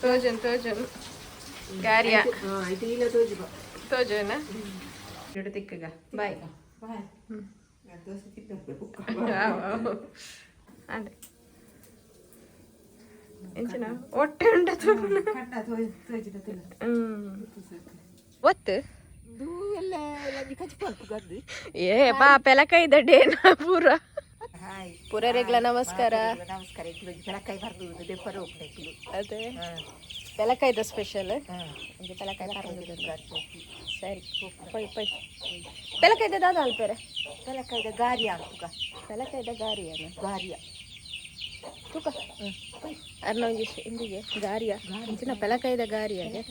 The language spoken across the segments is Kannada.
ತೋಜನ್ ಗಾರಿಯ ತೋಜನ ಎರಡು ತಿಕ್ಕಗ ಬಾಯ್ ಅದೇ ಎಂಚಿನ ಹೊಟ್ಟೆ ಉಂಟು ಒತ್ತು ಏ ಪಾಪೆಲ ಕೈದಡ್ಡೇನ ಪೂರ ರೆಗ್ಲ ನಮಸ್ಕಾರ ಅದೇ ಪೆಲಕಾಯ್ದ ಸ್ಪೆಷಲ್ ಪೆಲಕಾಯಿ ಸರಿ ಪೈ ಪೈ ಪೆಲಕಾಯ್ದ ದಾದ ಅಲ್ಪೇರೆ ಪೆಲಕಾಯ್ದ ಗಾರಿಯ ಪೆಲಕಾಯ್ದ ಗಾರಿಯ ಗಾರಿಯ ತೂಕ ಅರ್ನೊಂಜಿ ಇಂದಿಗೆ ಗಾರಿಯ ಇಂಚಿನ ಪೆಲಕಾಯ್ದ ಗಾರಿಯಾಗೆ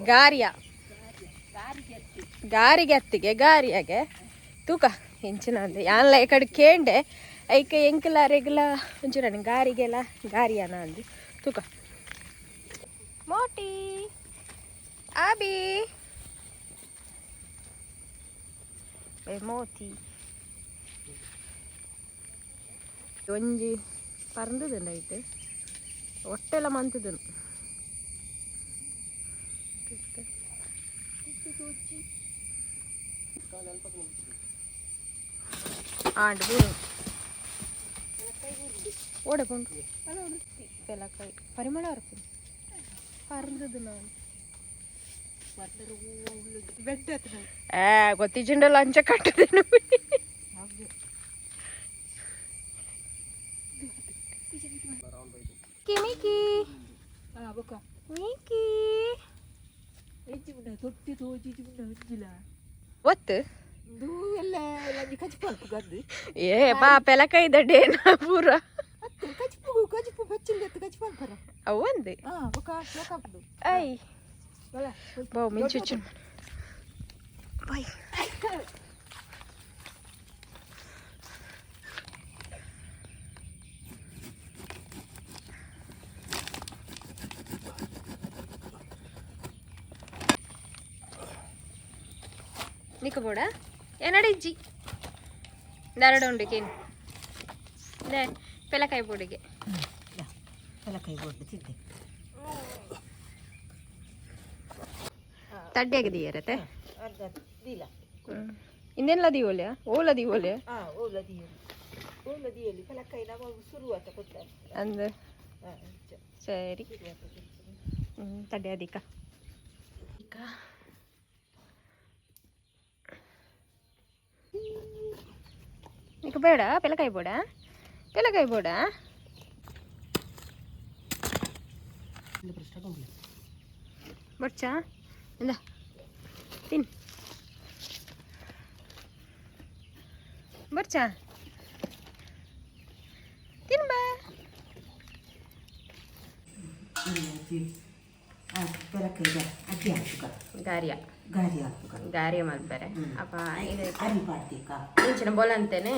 ಗಾರಿಯ ಗಾರಿಗೆ ಅತ್ತಿಗೆ ಗಾರಿಯಾಗೆ ತೂಕ ಇಂಚಿನ ಅಂದೆ ಯಾನ್ಲ ಈ ಕಡೆ ಕೇಂಡೆ ಐಕೆ ಎಂಕಲ ರೆಗ್ಲ ಒಂಚೂರ ಗಾರಿಗೆಲ್ಲ ಗಾರಿಯನ ಅಂದು ತೂಕ ಮೋಟಿ ಆಬಿ ಮೋತಿ ಒಂಜಿ ಪರಂದದ ನೈಟ್ ಹೊಟ್ಟೆಲ್ಲ ಮಂತದನು ಆಂಡು ಓಡಕೊಂಡು ಪೆಲಕಾಯಿ ಪರಿಮಳ ಇರ್ತೀನಿ ಪರಂದದು ನಾನು ಗೊತ್ತಿಜುಂಡಲ್ಲ ಅಂಚ ಕಟ್ಟದೇನು ಮಿಕಿ ಮಿಕಿ ಒತ್ತು ಏ ಪಾಪೆಲ ಕೈದಡ್ಡೇನ ಪೂರ ಅವಂದೆ ಐ ಬಾವು ಮಿಂಚು ಬಾಯ್ ನಿಕ್ಕಬೋಡ ಏನಡಿಜ್ಜಿ ದಾರಡ ಉಂಡಿಕೇನು ದೇ ಪೆಲಕಾಯಿ ಬೋಡಿಗೆ ಪೆಲಕಾಯಿ ಬೋಡಿ ತಿದ್ದೆ ತಡ್ಡಿ ಆಗಿದೆಯರತ್ತೆ ಇನ್ನೆಲ್ಲ ದಿವೋಲೆ ಓಲ ದಿವೋಲೆ ಪೆಲಕಾಯಿ ನಾವು ಶುರುವಾತ ಕೊಡ್ತಾರೆ ಅಂದ್ರೆ ಸರಿ ತಡ್ಡಿ ಅದಿಕ್ಕ నీకు బేడా పిల్లకాయ బోడా బొచ్చా ఇందా తిన్ బొచ్చా తిన్ బా ಗಾರಿಯ ಗಾರಿಯ ಮಾಡ್ತಾರೆ ಅಪ್ಪ ಇದು ಇಂಚಿನ ಬೊಲಂತೆನೆ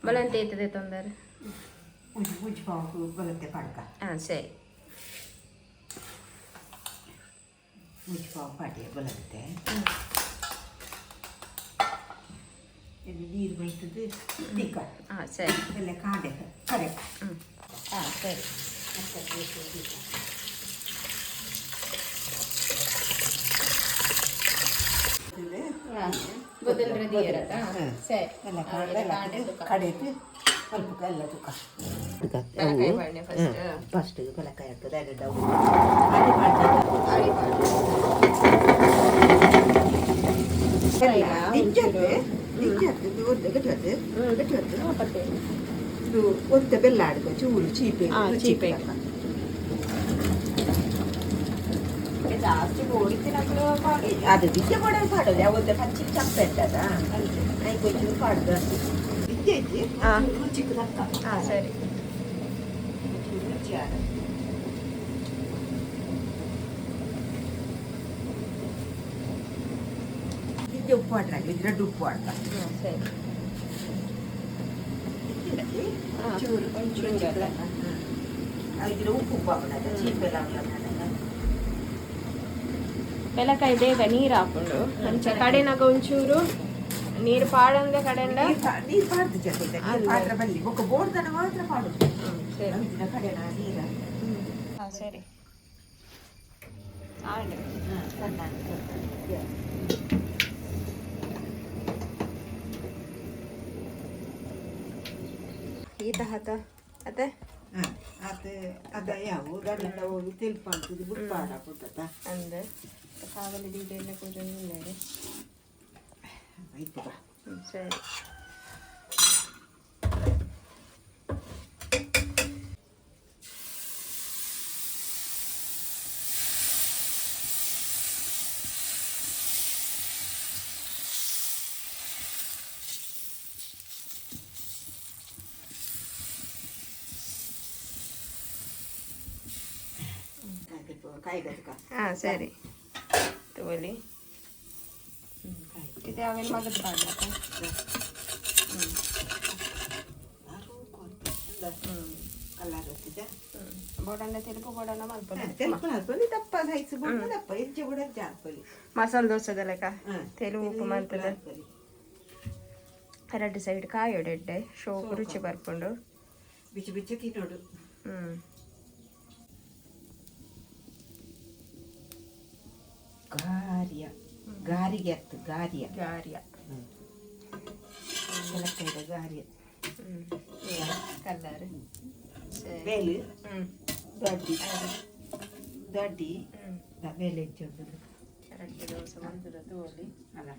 ಬೊಲಂತೆ ಇರ್ತದೆ ತೊಂದರೆ ಹಾಂ ಸರಿ ನೀರು ಬೈತದೆ ಹಾಂ ಸರಿ ಎಲ್ಲ ಕಾಡೆ ಕಡೆ ಹಾಂ ಸರಿ ಬದಲ್ ರೆಡಿ ಇರತ್ತ ಸರಿ ಎಲ್ಲ ಕಡೆದು ಸ್ವಲ್ಪ ಎಲ್ಲ ತುಕ ಫಸ್ಟ್ ಪೆಲಕಾಯಿ ಆಗ್ತದೆ ಒತ್ತ ಬೆಲ್ಲ ಆಡ್ಕೊ ಚೂರು ಚೀಪೆ ಜಾಸ್ತಿ ಓಡಿತಿನಗಳು ಅದು ಬಿದ್ದೆ ಕೊಡೋ ಪಾಡೋದು ಯಾವತ್ತೆ ಹಚ್ಚಿ ಚಪ್ಪ ಇರ್ತದ ಐದು ಪಾಡ್ದು ಬಿದ್ದೆ ಐತಿ ಚಿಕ್ಕದಕ್ಕ ಹಾಂ ಸರಿ ರುಚಿ ಆಡ ಬಿದ್ದೆ ಉಪ್ಪು ಆಡ್ರಾಗಲಿ ಇದ್ರದ್ದು ಉಪ್ಪು ಆಡ್ಕ ಸರಿ ಚೂರು ಒಂಚೂರು ಇದ್ರ ಉಪ್ಪು ಹಾಕೋಣ ಚೀಪೆಲ್ಲ ಪೆಲಕಾಯಿ ಬೇಗ ನೀರು ಹಾಕೊಂಡು ಅಂಚೆ ಕಡೆನಾಗ ಒಂಚೂರು ನೀರು ಪಾಡಂದೆ ಕಡೆಯಿಂದ ನೀರು ಪಾಡ್ದು ಜೊತೆ ಪಾತ್ರ ಬಲ್ಲಿ ఒక ಬೋರ್ದನ ಮಾತ್ರ ಪಾಡುದು ಸರಿ ನಮ್ದಿನ ಕಡೆನ ನೀರ ಹಾಂ ಸರಿ ಆಂಡ್ ಸಣ್ಣ ಈತ ಹತ ಅತ್ತೆ ಅದ ಯಾವ ಗಂಡ ಹೋಗಿ ತೆಲ್ಪಾಡ್ತದೆ ಬುಟ್ಪಾಡ ಕೊಟ್ಟದ ಅಂದೆ ಕಾವಲಿ ದೀಡೆಲ್ಲ ಕೂಜೊಂದಿಲ್ಲ ಆಯ್ತು ಸರಿ ಹಾಂ ಸರಿ ತಗೊಳ್ಳಿ ಇದು ಅವೆಲ್ಲ ಮಗದು ಮಾಡ್ಲಕ್ಕ ಬೋಡಂಡ ತೆಲುಪು ಬೋಡಂಡ ಮಲ್ಪೊಲಿ ದಪ್ಪ ಸೈಜ್ ದಪ್ಪ ಹೆಜ್ಜೆ ಕೂಡ ಜಾಪಲಿ ಮಸಾಲೆ ದೋಸೆದ ಲೆಕ್ಕ ತೆಲು ಉಪ್ಪು ಮಂತದ ಎರಡು ಸೈಡ್ ಕಾಯೋಡೆಡ್ಡೆ ಶೋಕು ರುಚಿ ಬರ್ಕೊಂಡು ಬಿಚ್ಚು ಬಿಚ್ಚು ತಿನ್ನೋಡು ಗಾರಿಯ ಗಾರಿಗೆ ಅತ್ತು ಗಾರಿಯ ಗಾರಿಯ ಕೆಲಕೈದ ಗಾರಿಯ ಕಲ್ಲರ್ ಬೇಲು ದೊಡ್ಡಿ ದೊಡ್ಡಿ ಬೇಲೆ ಇಟ್ಟು ಎರಡು ದೋಸೆ ಮಂತದ ತೋಲಿ ಅಲ್ಲ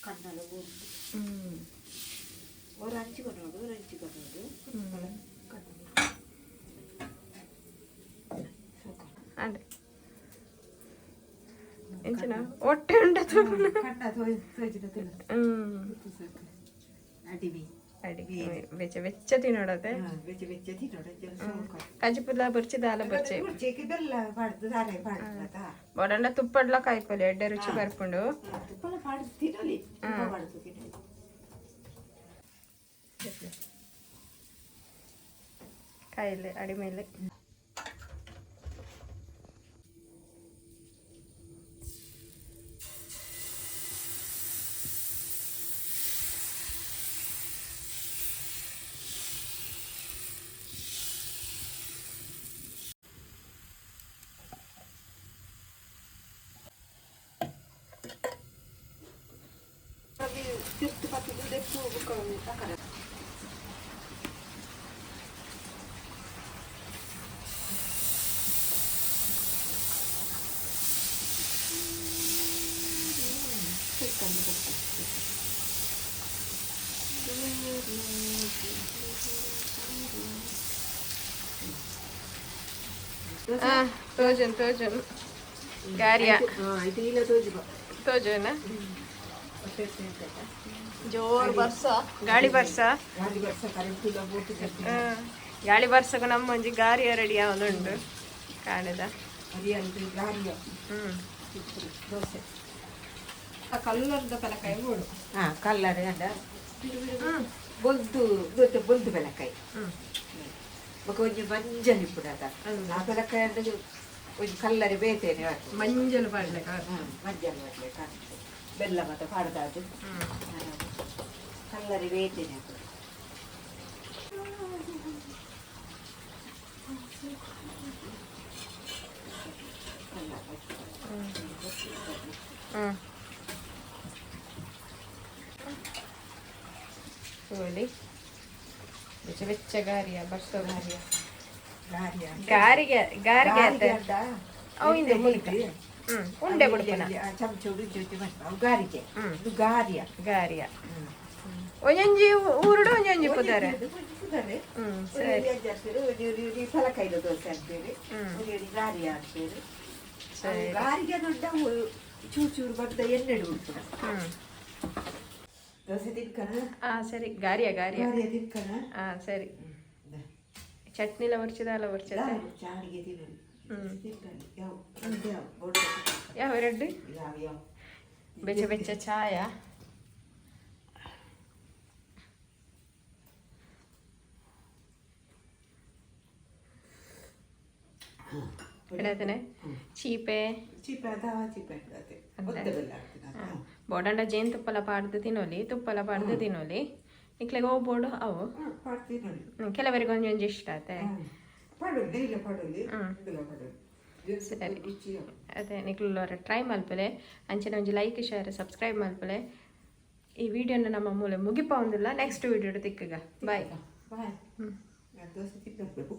ಕಣ್ಣಲ್ಲಿ ಒಂದು ಹಂಚಿಕೊನೋಡು ಅದೇ ಎಂಚಿನ ಹೊಟ್ಟೆ ಉಂಟು ಕಣ್ಣ ತೋಚಿನ ಅಡಿಮಿ ಬೆಚ್ಚ ಬೆಚ್ಚ ತಿನ್ನೋಡತ್ತೆ ಬೆಚ್ಚ ಬೆಚ್ಚ ತಿನ್ನೋಡು ಕಜಿಪುಲ್ಲ ಬರ್ಚಿ ದಾಲ ಬರ್ಚಿ ಬೆಲ್ಲ ಪಾಡ್ದು ದಾರೆ ಪಾಡ್ದ ಬೊಡಂಡ ತುಪ್ಪಡ್ಲ ಕಾಯ್ಪೊಲಿ ಎಡ್ಡೆ ರುಚಿ ಬರ್ಕೊಂಡು ತುಪ್ಪಲ ಪಾಡ್ದು ತಿನ್ನಲಿ ಪಾಡ್ದು ತಿನ್ನಲಿ ಕಾಯಿಲೆ ಅಡಿಮೇಲೆ ತೋಜನ್ ಗಾರಿಯ ತೋಜನ ಜೋರ್ ಬರ್ಸ ಗಾಳಿ ಬರ್ಸ ಗಾಳಿ ಬರ್ಸಕ ನಮ್ಮ ಒಂಜಿ ಗಾರಿಯ ರೆಡಿ ಆವನುಂಡು ಕಾಣದ ದೋಸೆ ಕಲ್ಲರ್ದ ಬೆಲಕಾಯಿ ಬೋಡು ಕಲ್ಲರ್ ಅಂಡ ಬೊಲ್ದು ದೊಡ್ಡ ಬೊಲ್ದು ಬೆಲಕಾಯಿ ಒಂಜಿ ಮಂಜಲ್ ಇಪ್ಪುಡದ ಆ ಬೆಲಕಾಯಿ ಅಂದ್ರೆ ಒಂಜಿ ಕಲ್ಲರಿ ಬೇತೇನೆ ಮಂಜಲ್ ಪಾಡ್ಲೆಕ ಮಂಜಲ್ ಮಾಡ್ಲಿಕ್ಕೆ ಬೆಲ್ಲ ಮತ್ತೆ ಪಾಡ್ದಾದು ಕಲ್ಲರಿ ಬೇತೇನೆ ಬೆಚ್ಚ ಬೆಚ್ಚ ಗಾರಿಯ ಬರ್ಸೋ ಗಾರಿಯ ಗಾರಿಗೆ ಗಾರಿಗೆ ಅವಿಂದ ಉಂಡೆ ಬಿಡ್ತಾನ ಚಮಚ ಗಾರಿಗೆ ಗಾರಿಯ ಗಾರಿಯ ಒಂಜೊಂಜಿ ಊರುಡು ಒಂಜೊಂಜಿ ಪುದಾರೆ ಸರಿ ಫಲಕೈದ ದೋಸೆ ಅಂತೇಳಿ ಗಾರಿಯ ಅಂತೇಳಿ ಗಾರಿಗೆ ದೊಡ್ಡ ಚೂರು ಚೂರು ಬರ್ದ ಎಣ್ಣೆಡು ಉಂಟು ದೋಸೆ ತಿನ್ಕನ ಸರಿ ಗಾರಿಯ ಗಾರಿಯ ತಿನ್ಕನ ಸರಿ ಚಟ್ನಿಲ ಬರ್ಚಿದಲ್ಲ ಬರ್ಚದ ಚಾಣಿಗೆ ತಿನ್ನಲಿ ಯಾವ ಎರಡು ಬೆಚ್ಚ ಬೆಚ್ಚ ಚಾಯ ಇಡತೇನೆ ಚೀಪೆ ಚಿಪ್ಪೆ ಅದಾವ ಚಿಪ್ಪೆ ಇಡತ್ತೆ ಒತ್ತೆ ಬೆಲ್ಲ ಹಾಕ್ತೀನಿ ಬೋಡಂಡ ಜೇನು ತುಪ್ಪಲ ಪಾಡ್ದು ತಿನ್ನೋಲಿ ತುಪ್ಪಲ ಪಾಡ್ದು ತಿನ್ನೋಲಿ ಇಕ್ಲೆಗೆ ಹೋಗ್ಬೋಡು ಅವು ಪಾಡ್ತೀನಿ ನೋಡಿ ಕೆಲವರಿಗೆ ಒಂದೊಂದು ಇಷ್ಟ ಆತೆ ಪಡೋಲಿ ಇಲ್ಲ ಪಡೋಲಿ ಇದೆಲ್ಲ ಪಡೋಲಿ ಸರಿ ಅದೇ ನಿಕ್ಲೋರ ಟ್ರೈ ಮಲ್ಪಲೆ ಅಂಚನೆ ಒಂಜಿ ಲೈಕ್ ಶೇರ್ ಸಬ್ಸ್ಕ್ರೈಬ್ ಮಲ್ಪಲೆ ಈ ವಿಡಿಯೋನ ನಮ್ಮ ಮೂಲೆ ಮುಗಿಪ ಒಂದಿಲ್ಲ ನೆಕ್ಸ್ಟ್ ವಿಡಿಯೋ ತಿಕ್ಕಗ ಬಾಯ್ ಬಾಯ್ ದೋಸೆ ತಿನ್ನಬೇಕು